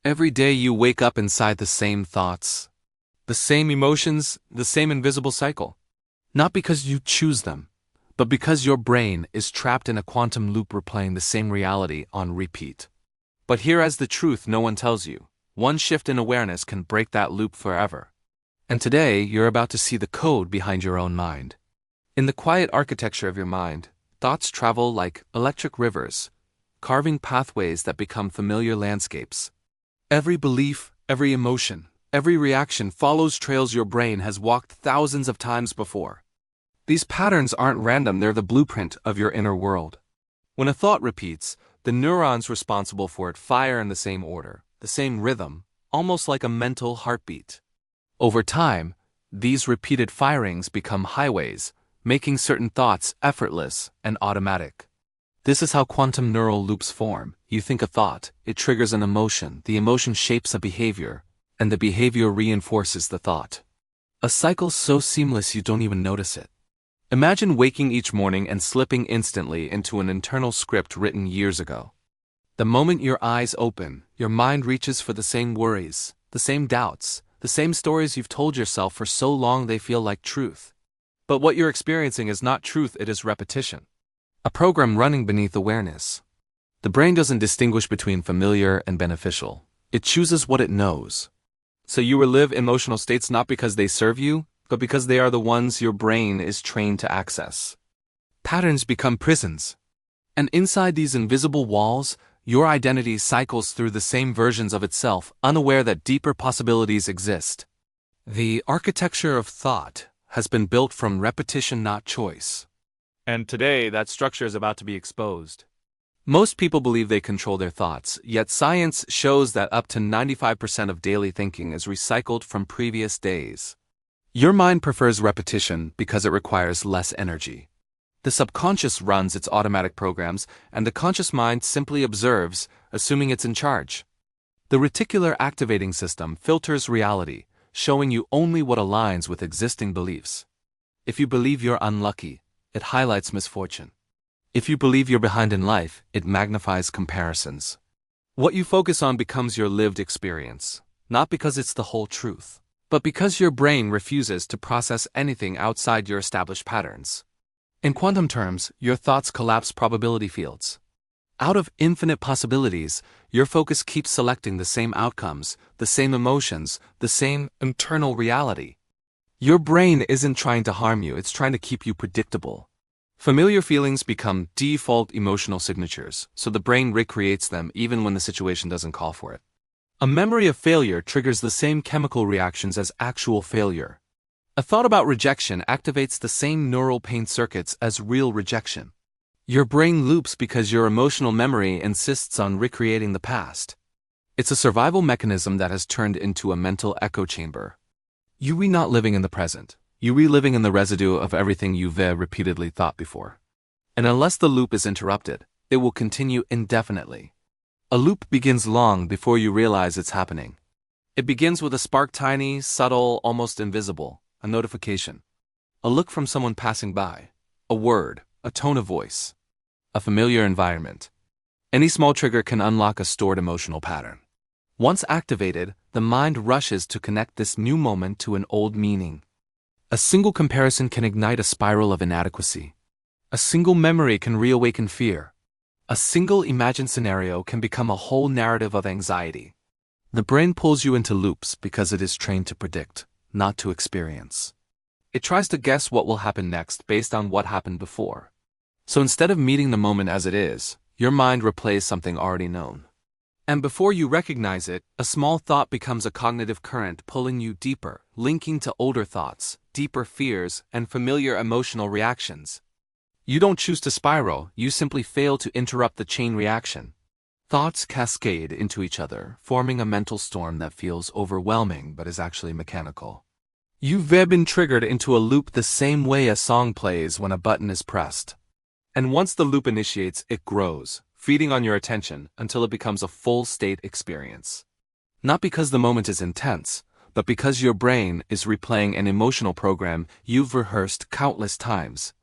Every day you wake up inside the same thoughts, the same emotions, the same invisible cycle. Not because you choose them, but because your brain is trapped in a quantum loop replaying the same reality on repeat. But here is the truth no one tells you. One shift in awareness can break that loop forever. And today, you're about to see the code behind your own mind. In the quiet architecture of your mind, thoughts travel like electric rivers, carving pathways that become familiar landscapes. Every belief, every emotion, every reaction follows trails your brain has walked thousands of times before. These patterns aren't random, they're the blueprint of your inner world. When a thought repeats, the neurons responsible for it fire in the same order, the same rhythm, almost like a mental heartbeat. Over time, these repeated firings become highways, making certain thoughts effortless and automatic. This is how quantum neural loops form. You think a thought, it triggers an emotion, the emotion shapes a behavior, and the behavior reinforces the thought. A cycle so seamless you don't even notice it. Imagine waking each morning and slipping instantly into an internal script written years ago. The moment your eyes open, your mind reaches for the same worries, the same doubts, the same stories you've told yourself for so long they feel like truth. But what you're experiencing is not truth, it is repetition. A program running beneath awareness. The brain doesn't distinguish between familiar and beneficial. It chooses what it knows. So you relive emotional states not because they serve you, but because they are the ones your brain is trained to access. Patterns become prisons. And inside these invisible walls, your identity cycles through the same versions of itself, unaware that deeper possibilities exist. The architecture of thought has been built from repetition, not choice. And today, that structure is about to be exposed. Most people believe they control their thoughts, yet science shows that up to 95% of daily thinking is recycled from previous days. Your mind prefers repetition because it requires less energy. The subconscious runs its automatic programs, and the conscious mind simply observes, assuming it's in charge. The reticular activating system filters reality, showing you only what aligns with existing beliefs. If you believe you're unlucky, it highlights misfortune. If you believe you're behind in life, it magnifies comparisons. What you focus on becomes your lived experience, not because it's the whole truth, but because your brain refuses to process anything outside your established patterns. In quantum terms, your thoughts collapse probability fields. Out of infinite possibilities, your focus keeps selecting the same outcomes, the same emotions, the same internal reality. Your brain isn't trying to harm you, it's trying to keep you predictable. Familiar feelings become default emotional signatures, so the brain recreates them even when the situation doesn't call for it. A memory of failure triggers the same chemical reactions as actual failure. A thought about rejection activates the same neural pain circuits as real rejection. Your brain loops because your emotional memory insists on recreating the past. It's a survival mechanism that has turned into a mental echo chamber. You are not living in the present. You reliving in the residue of everything you've repeatedly thought before. And unless the loop is interrupted, it will continue indefinitely. A loop begins long before you realize it's happening. It begins with a spark, tiny, subtle, almost invisible. A notification, a look from someone passing by, a word, a tone of voice, a familiar environment. Any small trigger can unlock a stored emotional pattern. Once activated, the mind rushes to connect this new moment to an old meaning. A single comparison can ignite a spiral of inadequacy. A single memory can reawaken fear. A single imagined scenario can become a whole narrative of anxiety. The brain pulls you into loops because it is trained to predict, not to experience. It tries to guess what will happen next based on what happened before. So instead of meeting the moment as it is, your mind replays something already known. And before you recognize it, a small thought becomes a cognitive current pulling you deeper, linking to older thoughts, deeper fears, and familiar emotional reactions. You don't choose to spiral, you simply fail to interrupt the chain reaction. Thoughts cascade into each other, forming a mental storm that feels overwhelming but is actually mechanical. You've been triggered into a loop the same way a song plays when a button is pressed. And once the loop initiates, it grows, feeding on your attention until it becomes a full-state experience. Not because the moment is intense, but because your brain is replaying an emotional program you've rehearsed countless times.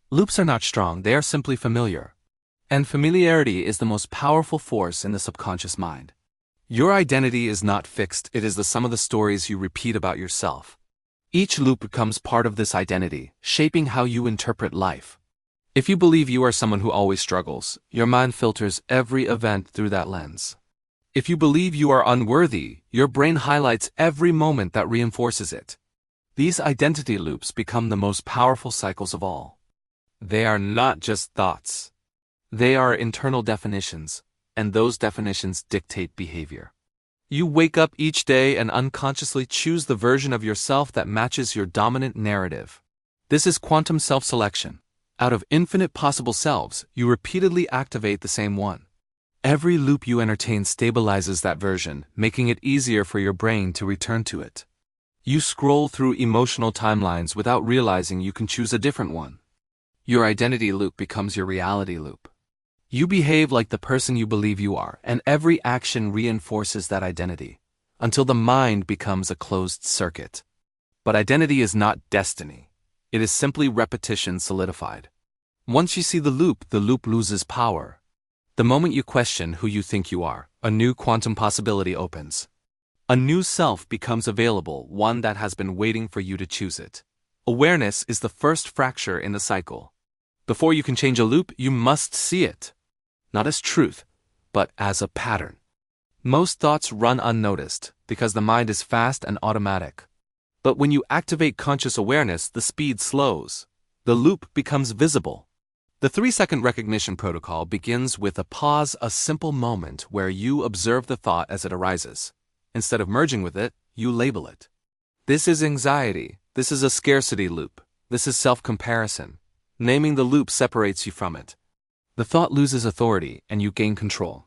Loops are not strong, they are simply familiar. And familiarity is the most powerful force in the subconscious mind. Your identity is not fixed, it is the sum of the stories you repeat about yourself. Each loop becomes part of this identity, shaping how you interpret life. If you believe you are someone who always struggles, your mind filters every event through that lens. If you believe you are unworthy, your brain highlights every moment that reinforces it. These identity loops become the most powerful cycles of all. They are not just thoughts. They are internal definitions, and those definitions dictate behavior. You wake up each day and unconsciously choose the version of yourself that matches your dominant narrative. This is quantum self-selection. Out of infinite possible selves, you repeatedly activate the same one. Every loop you entertain stabilizes that version, making it easier for your brain to return to it. You scroll through emotional timelines without realizing you can choose a different one. Your identity loop becomes your reality loop. You behave like the person you believe you are, and every action reinforces that identity, until the mind becomes a closed circuit. But identity is not destiny. It is simply repetition solidified. Once you see the loop loses power. The moment you question who you think you are, a new quantum possibility opens. A new self becomes available, one that has been waiting for you to choose it. Awareness is the first fracture in the cycle. Before you can change a loop, you must see it. Not as truth, but as a pattern. Most thoughts run unnoticed, because the mind is fast and automatic. But when you activate conscious awareness, the speed slows. The loop becomes visible. The 3-second recognition protocol begins with a pause, a simple moment where you observe the thought as it arises. Instead of merging with it, you label it. This is anxiety. This is a scarcity loop. This is self-comparison. Naming the loop separates you from it. The thought loses authority and you gain control.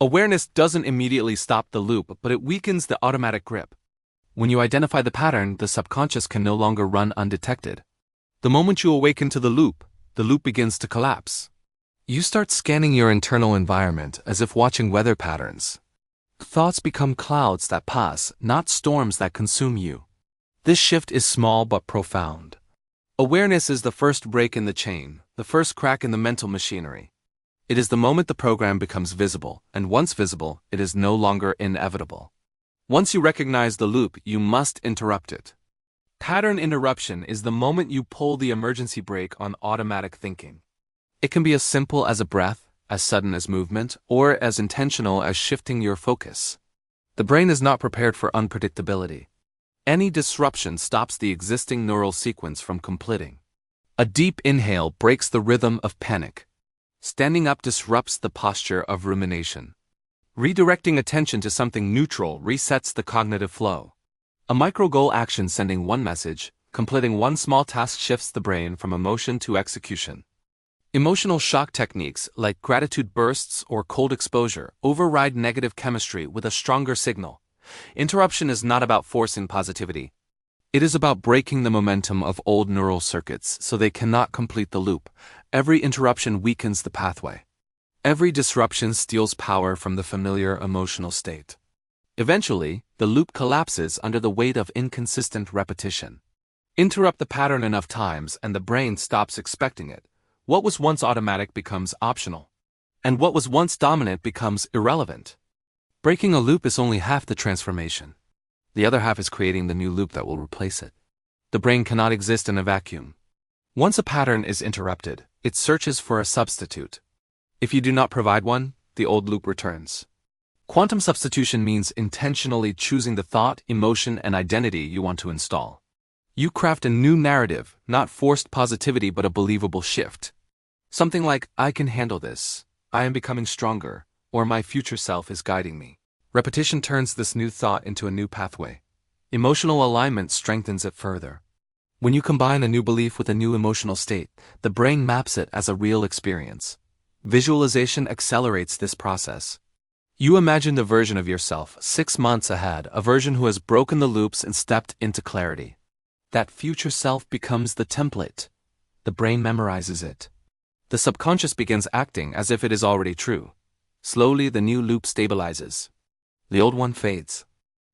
Awareness doesn't immediately stop the loop, but it weakens the automatic grip. When you identify the pattern, the subconscious can no longer run undetected. The moment you awaken to the loop begins to collapse. You start scanning your internal environment as if watching weather patterns. Thoughts become clouds that pass, not storms that consume you. This shift is small but profound. Awareness is the first break in the chain, the first crack in the mental machinery. It is the moment the program becomes visible, and once visible, it is no longer inevitable. Once you recognize the loop, you must interrupt it. Pattern interruption is the moment you pull the emergency brake on automatic thinking. It can be as simple as a breath, as sudden as movement, or as intentional as shifting your focus. The brain is not prepared for unpredictability. Any disruption stops the existing neural sequence from completing. A deep inhale breaks the rhythm of panic. Standing up disrupts the posture of rumination. Redirecting attention to something neutral resets the cognitive flow. A micro-goal action sending one message, completing one small task shifts the brain from emotion to execution. Emotional shock techniques like gratitude bursts or cold exposure override negative chemistry with a stronger signal. Interruption is not about forcing positivity. It is about breaking the momentum of old neural circuits so they cannot complete the loop. Every interruption weakens the pathway. Every disruption steals power from the familiar emotional state. Eventually, the loop collapses under the weight of inconsistent repetition. Interrupt the pattern enough times and the brain stops expecting it. What was once automatic becomes optional. And what was once dominant becomes irrelevant. Breaking a loop is only half the transformation. The other half is creating the new loop that will replace it. The brain cannot exist in a vacuum. Once a pattern is interrupted, it searches for a substitute. If you do not provide one, the old loop returns. Quantum substitution means intentionally choosing the thought, emotion, and identity you want to install. You craft a new narrative, not forced positivity but a believable shift. Something like, I can handle this, I am becoming stronger, or my future self is guiding me. Repetition turns this new thought into a new pathway. Emotional alignment strengthens it further. When you combine a new belief with a new emotional state, the brain maps it as a real experience. Visualization accelerates this process. You imagine the version of yourself 6 months ahead, a version who has broken the loops and stepped into clarity. That future self becomes the template. The brain memorizes it. The subconscious begins acting as if it is already true. Slowly, the new loop stabilizes. The old one fades.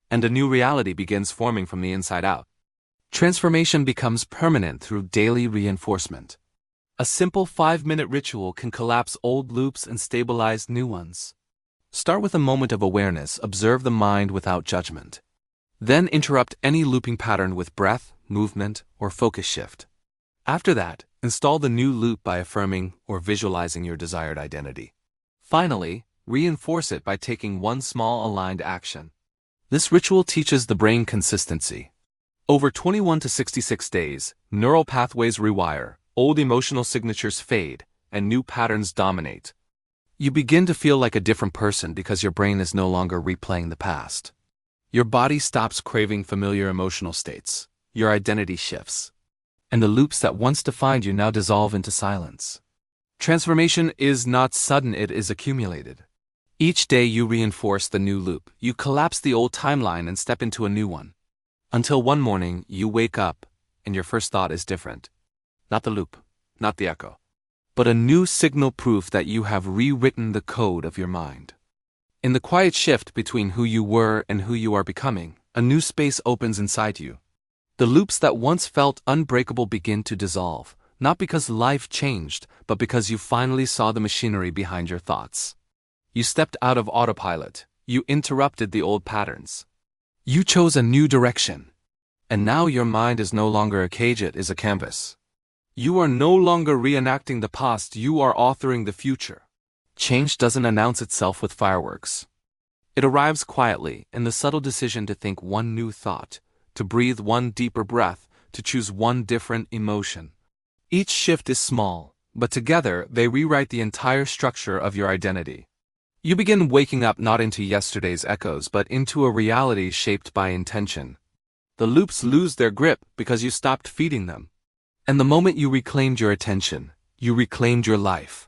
And a new reality begins forming from the inside out. Transformation becomes permanent through daily reinforcement. A simple 5-minute ritual can collapse old loops and stabilize new ones. Start with a moment of awareness, observe the mind without judgment. Then interrupt any looping pattern with breath, movement, or focus shift. After that, install the new loop by affirming or visualizing your desired identity. Finally, reinforce it by taking one small aligned action. This ritual teaches the brain consistency. Over 21 to 66 days, neural pathways rewire, old emotional signatures fade, and new patterns dominate. You begin to feel like a different person because your brain is no longer replaying the past. Your body stops craving familiar emotional states, your identity shifts, and the loops that once defined you now dissolve into silence. Transformation is not sudden, it is accumulated. Each day you reinforce the new loop, you collapse the old timeline and step into a new one. Until one morning, you wake up, and your first thought is different. Not the loop, not the echo, but a new signal, proof that you have rewritten the code of your mind. In the quiet shift between who you were and who you are becoming, a new space opens inside you. The loops that once felt unbreakable begin to dissolve, not because life changed, but because you finally saw the machinery behind your thoughts. You stepped out of autopilot, you interrupted the old patterns. You chose a new direction. And now your mind is no longer a cage, it is a canvas. You are no longer reenacting the past, you are authoring the future. Change doesn't announce itself with fireworks. It arrives quietly in the subtle decision to think one new thought, to breathe one deeper breath, to choose one different emotion. Each shift is small, but together they rewrite the entire structure of your identity. You begin waking up not into yesterday's echoes but into a reality shaped by intention. The loops lose their grip because you stopped feeding them. And the moment you reclaimed your attention, you reclaimed your life.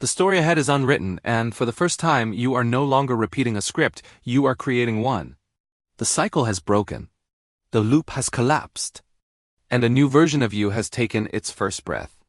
The story ahead is unwritten, and for the first time you are no longer repeating a script, you are creating one. The cycle has broken. The loop has collapsed. And a new version of you has taken its first breath.